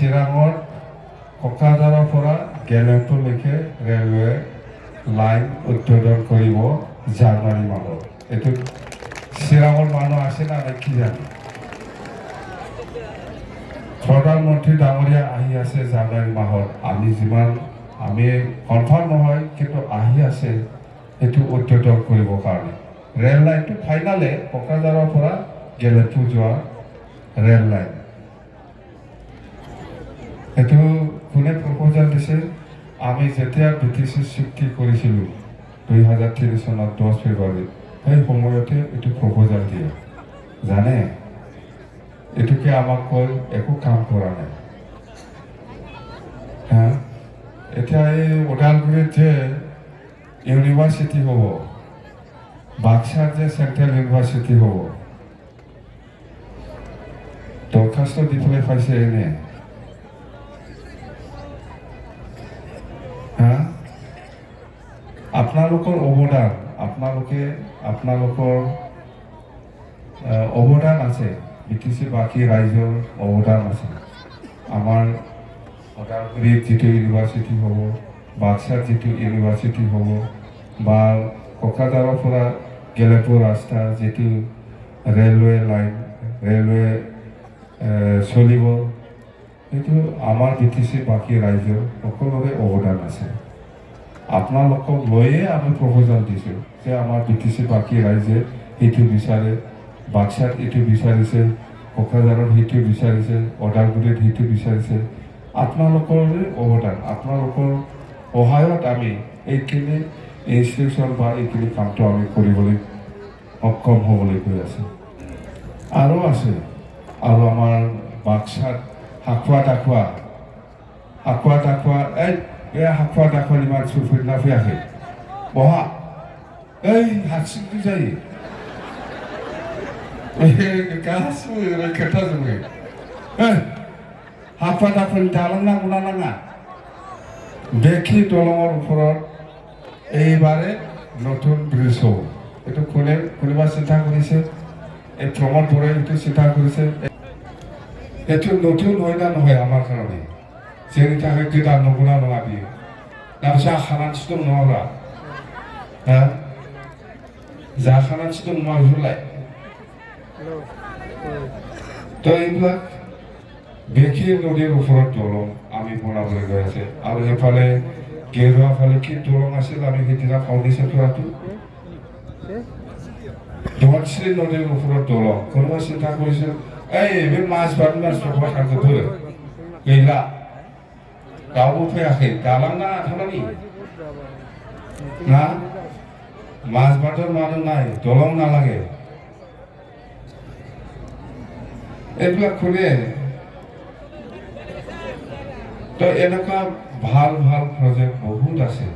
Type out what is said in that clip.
চিৰাঙত কোকৰাঝাৰৰ পৰা গেলেপুলৈকে ৰেলৱে লাইন উদ্বোধন কৰিব জানুৱাৰী মাহত। এইটো চিৰাঙৰ মানুহ আছে না কি জানে? প্ৰধানমন্ত্ৰী ডাঙৰীয়া আহি আছে জানুৱাৰী মাহত। আমি কনফাৰ্ম নহয়, কিন্তু আহি আছে এইটো উদ্বোধন কৰিবৰ কাৰণে। ৰেল লাইনটো ফাইনালে কোকৰাঝাৰৰ পৰা গেলেপু যোৱা ৰেল লাইন। এইটো কোনে প্ৰপ'জাল দিছে? আমি যেতিয়া BTC চুক্তি কৰিছিলোঁ 2003 চনত 10 ফেব্ৰুৱাৰীত, সেই সময়তে এইটো প্ৰপ'জাল দিয়ে। জানে এইটোকে আমাক কৈ একো কাম কৰা নাই। এতিয়া এই ওদালগুৰিত যে ইউনিভাৰ্চিটি হ'ব, বাক্সাৰ যে চেণ্ট্ৰেল ইউনিভাৰ্চিটি হ'ব, দৰখাস্ত দি পেলাই পাইছে এনে। আপোনালোকৰ অৱদান, আপোনালোকৰ অৱদান আছে, BTC বাকী ৰাইজৰ অৱদান আছে। আমাৰ ওদালগুৰিত যিটো ইউনিভাৰ্চিটি হ'ব, বাক্সাৰ যিটো ইউনিভাৰ্চিটি হ'ব, বা কোকৰাঝাৰৰ পৰা গেলেপু ৰাস্তা যিটো ৰেলৱে লাইন, ৰেলৱে চলিব, সেইটো আমাৰ BTC বাকী ৰাইজৰ সকলোৰে অৱদান আছে। আপোনালোকক লৈয়ে আমি প্ৰপ'জাল দিছোঁ যে আমাৰ BTC বাকী ৰাইজে সেইটো বিচাৰে, বাক্সাত এইটো বিচাৰিছে, কোকৰাঝাৰত সেইটো বিচাৰিছে, ওদালগুৰিত সেইটো বিচাৰিছে। আপোনালোকৰে অৱদান, আপোনালোকৰ সহায়ত আমি এইখিনি ইনষ্টিটিউশ্যন বা এইখিনি কামটো আমি কৰিবলৈ সক্ষম হ'বলৈ গৈ আছোঁ। আৰু আছে, আৰু আমাৰ বাক্সাত হাকুৱা দাখুৱা এই হাকুৱা দাখুৱা ইমান চুৰফিনাফি আহে বহা এই হাকচিংটো जायो गासिबो खोन्थाजोबो। हाखुवा दाखुवानि दालां नांगौना नाङा? बेखि दलङৰ ওপৰত এইবাৰে নতুন ব্ৰিজ হ'ব। এইটো কোনোবা চিন্তা কৰিছে? এই প্ৰমোদ বৰাই এইটো চিন্তা কৰিছে? এইটো নতুন হয় না নহয় আমাৰ কাৰণে? जोंनि थाखाय गोदान नंगौना नङा बियो? ना जाखानानैसो दं नङाब्ला? जाखानानैसो दं नङा बेफोरलाय? তো এইবিলাক বেখি নদীৰ ওপৰত দলং আমি বনাবলৈ গৈ আছে। আৰু সেইফালে গেৰুৱা ফালে কি দলং আছিল আমি সেইদিনা ফাউণ্ডেশ্যন কৰাটো? ধনশ্ৰী নদীৰ ওপৰত দলং। কোনোবা চিন্তা কৰিছিল? এই बे माजबाटनि मानसिफोरखौ थांजोबो गैला, रावबो फैयाखै। दालां नाङा थारमानि ना माजबाटৰ মানুহ নাই, দলং নালাগে। এইবিলাক কোনে? তো এনেকুৱা ভাল ভাল প্ৰজেক্ট বহুত আছে।